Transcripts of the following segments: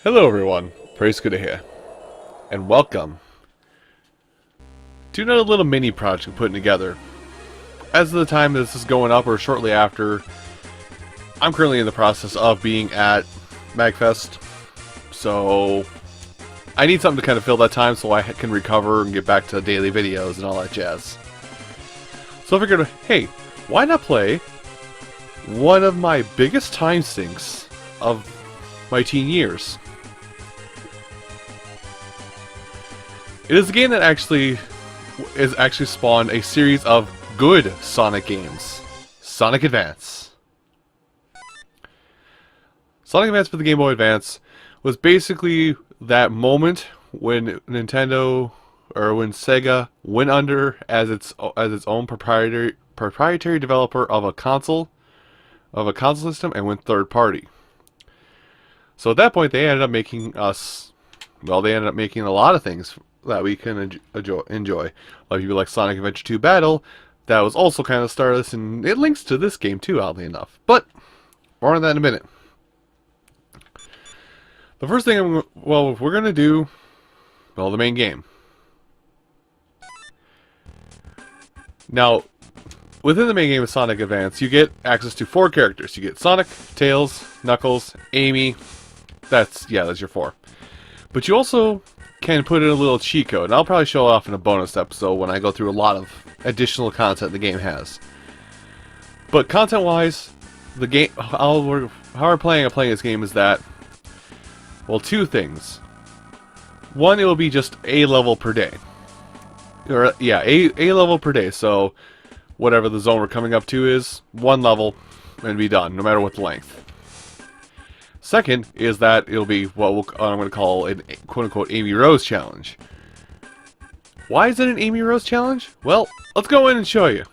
Hello everyone, Praise Good here, and welcome to another little mini project I'm putting together. As of the time this is going up, or shortly after, I'm currently in the process of being at MagFest, so I need something to kind of fill that time so I can recover and get back to daily videos and all that jazz. So I figured, hey, why not play one of my biggest time sinks of my teen years? It is a game that actually spawned a series of good Sonic games. Sonic Advance. Sonic Advance for the Game Boy Advance was basically that moment when Nintendo, or when Sega, went under as its own proprietary developer of a console system and went third party. So at that point they ended up making a lot of things that we can enjoy. A lot of people like Sonic Adventure 2 Battle. That was also kind of Stardust, and it links to this game too, oddly enough. But more on that in a minute. The first thing we're going to do, the main game. Now, within the main game of Sonic Advance, you get access to 4 characters. You get Sonic, Tails, Knuckles, Amy. That's your 4. But you also can put in a little cheat code, and I'll probably show it off in a bonus episode when I go through a lot of additional content the game has. But content-wise, the game, how we're playing this game is that, well, 2 things. One, it will be just a level per day. Or, yeah, a level per day, so whatever the zone we're coming up to is, 1 level, and be done, no matter what the length. Second is that it'll be what I'm going to call a quote-unquote Amy Rose challenge. Why is it an Amy Rose challenge? Well, let's go in and show you.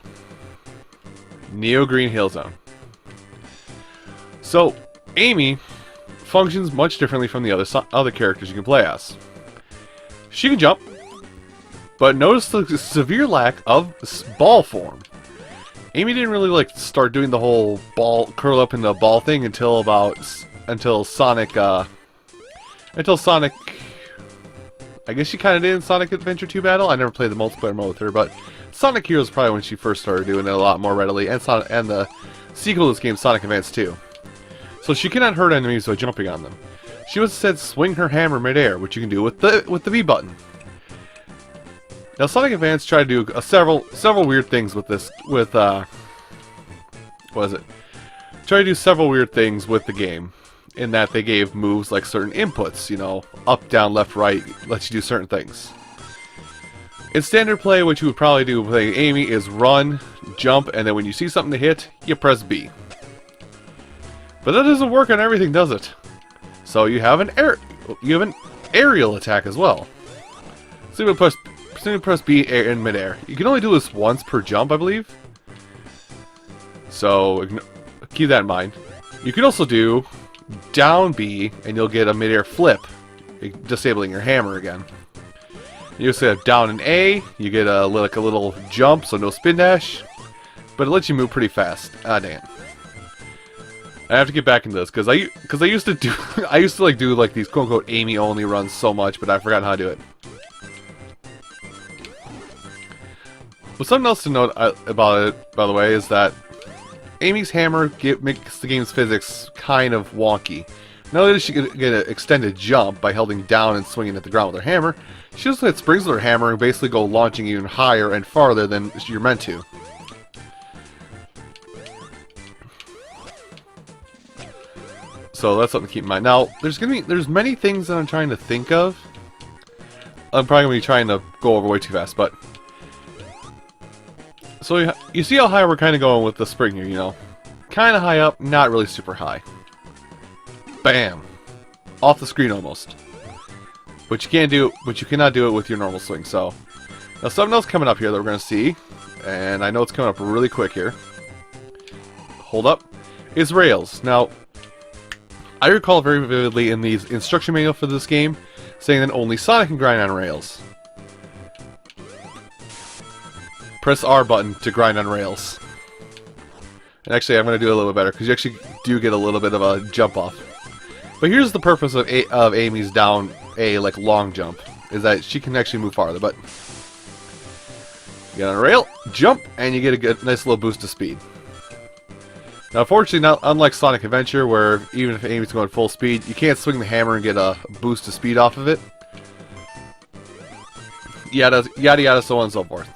Neo Green Hill Zone. So, Amy functions much differently from the other characters you can play as. She can jump, but notice the severe lack of ball form. Amy didn't really start doing the whole ball curl up in the ball thing until Sonic, I guess she kind of did in Sonic Adventure 2 Battle. I never played the multiplayer mode with her, but Sonic Heroes probably when she first started doing it a lot more readily, and the sequel to this game, Sonic Advance 2. So she cannot hurt enemies by jumping on them. She was instead swing her hammer midair, which you can do with the V button. Now Sonic Advance tried to do several weird things with this, tried to do several weird things with the game, in that they gave moves like certain inputs, up, down, left, right, lets you do certain things. In standard play, what you would probably do playing Amy is run, jump, and then when you see something to hit, you press B. But that doesn't work on everything, does it? So you have an aerial attack as well. Simply press B in midair. You can only do this once per jump, I believe. So keep that in mind. You can also do down B, and you'll get a midair flip, disabling your hammer again. You also have down and A, you get a little jump, so no spin dash, but it lets you move pretty fast. Ah, damn. I have to get back into this because I used to do do these quote unquote Amy only runs so much, but I forgot how to do it. But something else to note about it, by the way, is that Amy's hammer makes the game's physics kind of wonky. Not only does she get an extended jump by holding down and swinging at the ground with her hammer, she also hit springs with her hammer and basically go launching even higher and farther than you're meant to. So that's something to keep in mind. Now, there's many things that I'm trying to think of. I'm probably going to be trying to go over way too fast, but so you see how high we're kind of going with the spring here, Kind of high up, not really super high. Bam! Off the screen almost. But you cannot do it with your normal swing, so. Now something else coming up here that we're going to see, and I know it's coming up really quick here. Hold up. Is rails. Now, I recall very vividly in the instruction manual for this game, saying that only Sonic can grind on rails. Press R button to grind on rails. And actually, I'm going to do a little bit better, because you actually do get a little bit of a jump off. But here's the purpose of Amy's down A, like, long jump, is that she can actually move farther, but you get on a rail, jump, and you get a good, nice little boost of speed. Now, unfortunately, unlike Sonic Adventure, where even if Amy's going full speed, you can't swing the hammer and get a boost of speed off of it. Yada, yada, yada, so on and so forth.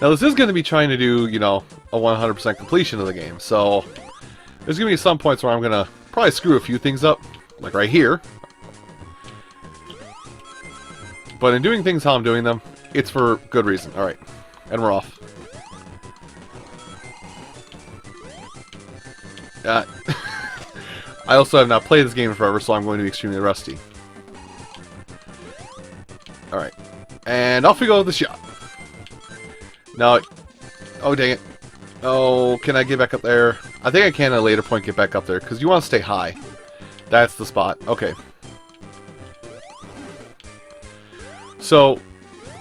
Now, this is going to be trying to do, you know, a 100% completion of the game, so there's going to be some points where I'm going to probably screw a few things up, like right here. But in doing things how I'm doing them, it's for good reason. Alright, and we're off. I also have not played this game in forever, so I'm going to be extremely rusty. Alright, and off we go with the shot. Now, oh dang it. Oh, can I get back up there? I think I can at a later point get back up there, because you want to stay high. That's the spot. Okay. So,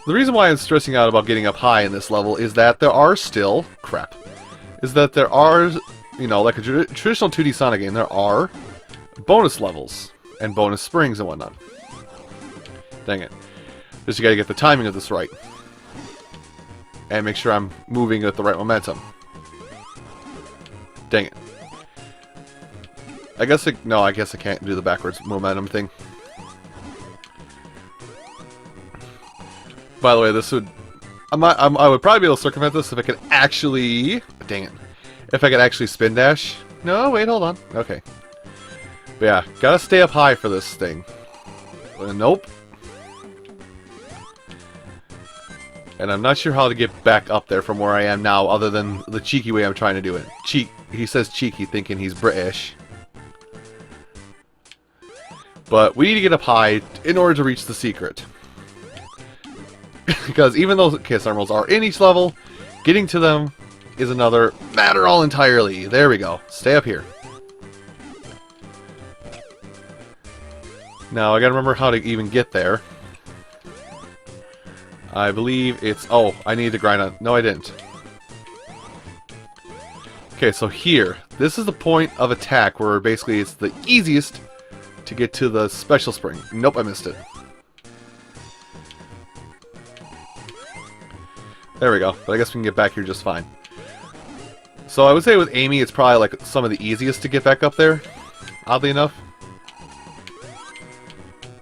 the reason why I'm stressing out about getting up high in this level is that there are still... crap. Is that there are, you know, like a traditional 2D Sonic game, there are bonus levels and bonus springs and whatnot. Dang it. Just you gotta get the timing of this right. And make sure I'm moving with the right momentum. Dang it. I guess I guess I can't do the backwards momentum thing. By the way, this would... I would probably be able to circumvent this if I could actually... dang it. If I could actually spin dash. No, wait, hold on. Okay. But yeah, gotta stay up high for this thing. Nope. And I'm not sure how to get back up there from where I am now, other than the cheeky way I'm trying to do it. He says cheeky, thinking he's British. But we need to get up high in order to reach the secret. Because even though Chaos Emeralds are in each level, getting to them is another matter all entirely. There we go. Stay up here. Now, I gotta remember how to even get there. I believe it's... oh, I need to grind on... no, I didn't. Okay, so here. This is the point of attack where basically it's the easiest to get to the special spring. Nope, I missed it. There we go. But I guess we can get back here just fine. So I would say with Amy, it's probably like some of the easiest to get back up there. Oddly enough.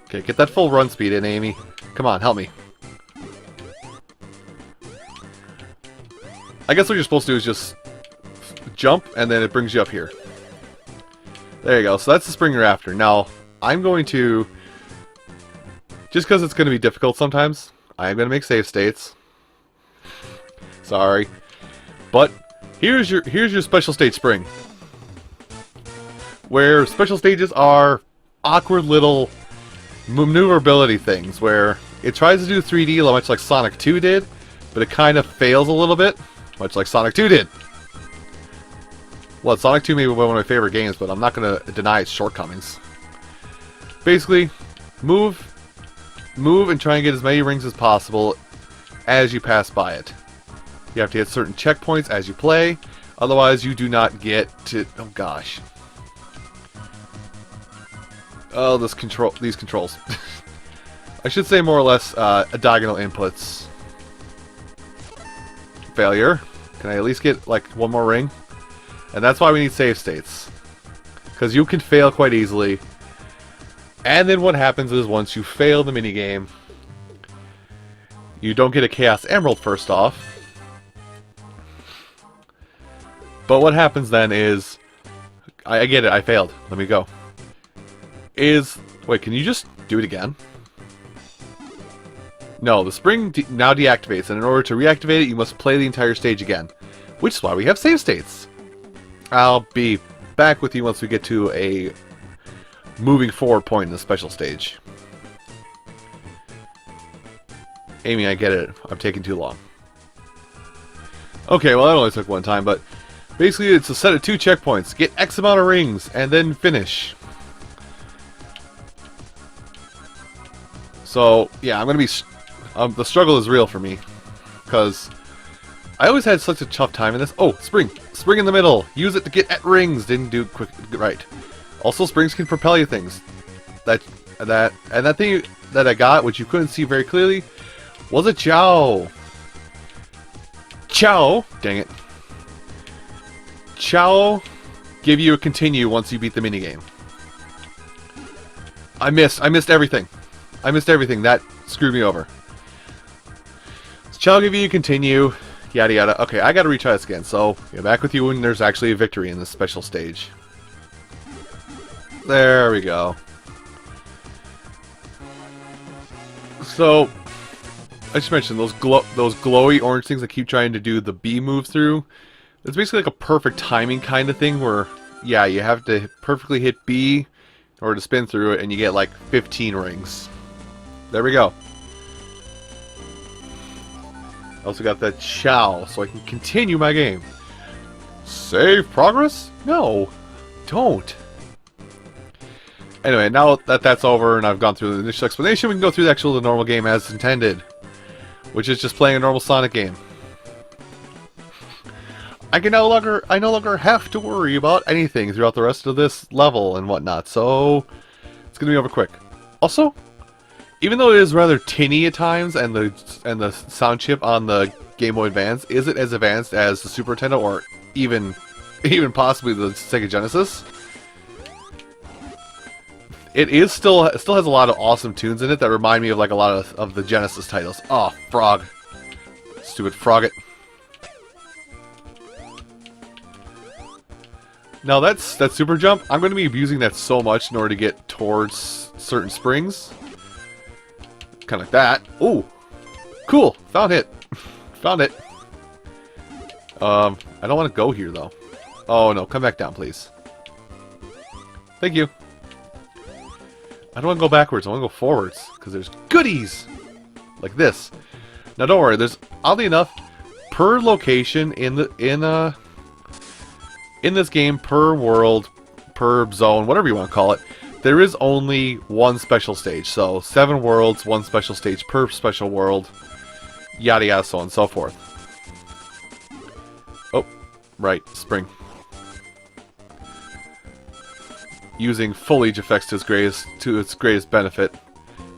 Okay, get that full run speed in, Amy. Come on, help me. I guess what you're supposed to do is just jump, and then it brings you up here. There you go. So that's the spring you're after. Now, I'm going to... just because it's going to be difficult sometimes, I am going to make save states. Sorry. But here's your special stage spring. Where special stages are awkward little maneuverability things, where it tries to do 3D much like Sonic 2 did, but it kind of fails a little bit, much like Sonic 2 did. Well, Sonic 2 may be one of my favorite games, but I'm not going to deny its shortcomings. Basically, move and try and get as many rings as possible as you pass by it. You have to hit certain checkpoints as you play, otherwise you do not get to... oh gosh. Oh, these controls. I should say more or less diagonal inputs. Failure. Can I at least get like one more ring? And that's why we need save states. Because you can fail quite easily. And then what happens is once you fail the minigame, you don't get a Chaos Emerald first off. But what happens then is... I get it, I failed. Let me go. Wait, can you just do it again? No, the spring now deactivates, and in order to reactivate it, you must play the entire stage again. Which is why we have save states. I'll be back with you once we get to a moving forward point in the special stage. Amy, I get it. I'm taking too long. Okay, well that only took one time, but basically it's a set of 2 checkpoints. Get X amount of rings, and then finish. So, yeah, I'm going to be... the struggle is real for me. Because I always had such a tough time in this. Oh, spring! Spring in the middle! Use it to get at rings! Didn't do quick right. Also, springs can propel you things. That thing that I got, which you couldn't see very clearly, was a Chow. Chow, dang it. Chow give you a continue once you beat the minigame. I missed everything. I missed everything. That screwed me over. So Chow give you a continue, yada yada. Okay, I gotta retry this again, so get back with you when there's actually a victory in this special stage. There we go. So, I just mentioned those glowy orange things that keep trying to do the B move through. It's basically like a perfect timing kind of thing where, yeah, you have to perfectly hit B in order to spin through it, and you get like 15 rings. There we go. I also got that Chow, so I can continue my game. Save progress? No, don't. Anyway, now that that's over and I've gone through the initial explanation, we can go through the normal game as intended, which is just playing a normal Sonic game. I no longer have to worry about anything throughout the rest of this level and whatnot, so it's gonna be over quick. Also, even though it is rather tinny at times, and the sound chip on the Game Boy Advance isn't as advanced as the Super Nintendo or even possibly the Sega Genesis, it still has a lot of awesome tunes in it that remind me of like a lot of the Genesis titles. Oh, frog. Stupid Frogget. Now that super jump, I'm going to be abusing that so much in order to get towards certain springs. Kind of like that. Ooh, cool. Found it. Found it. I don't want to go here though. Oh no, come back down, please. Thank you. I don't want to go backwards. I want to go forwards because there's goodies like this. Now don't worry. There's oddly enough per location in this game, per world, per zone, whatever you want to call it, there is only one special stage. So 7 worlds, 1 special stage per special world, yada yada, so on and so forth. Oh, right, spring. Using foliage effects to its greatest benefit.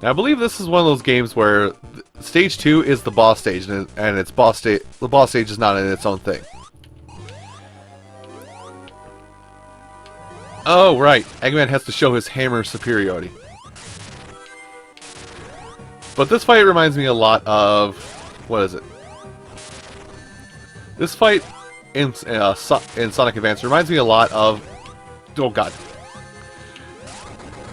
Now, I believe this is one of those games where stage 2 is the boss stage, and the boss stage is not in its own thing. Oh, right. Eggman has to show his hammer superiority. But this fight reminds me a lot of... what is it? This fight in Sonic Advance reminds me a lot of... oh, God.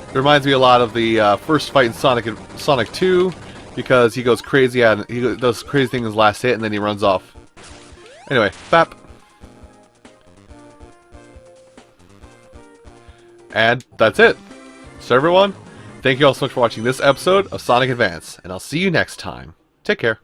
It reminds me a lot of the first fight in Sonic 2, because he goes crazy and he does crazy thing in his last hit, and then he runs off. Anyway, bap. And that's it. So everyone, thank you all so much for watching this episode of Sonic Advance, and I'll see you next time. Take care.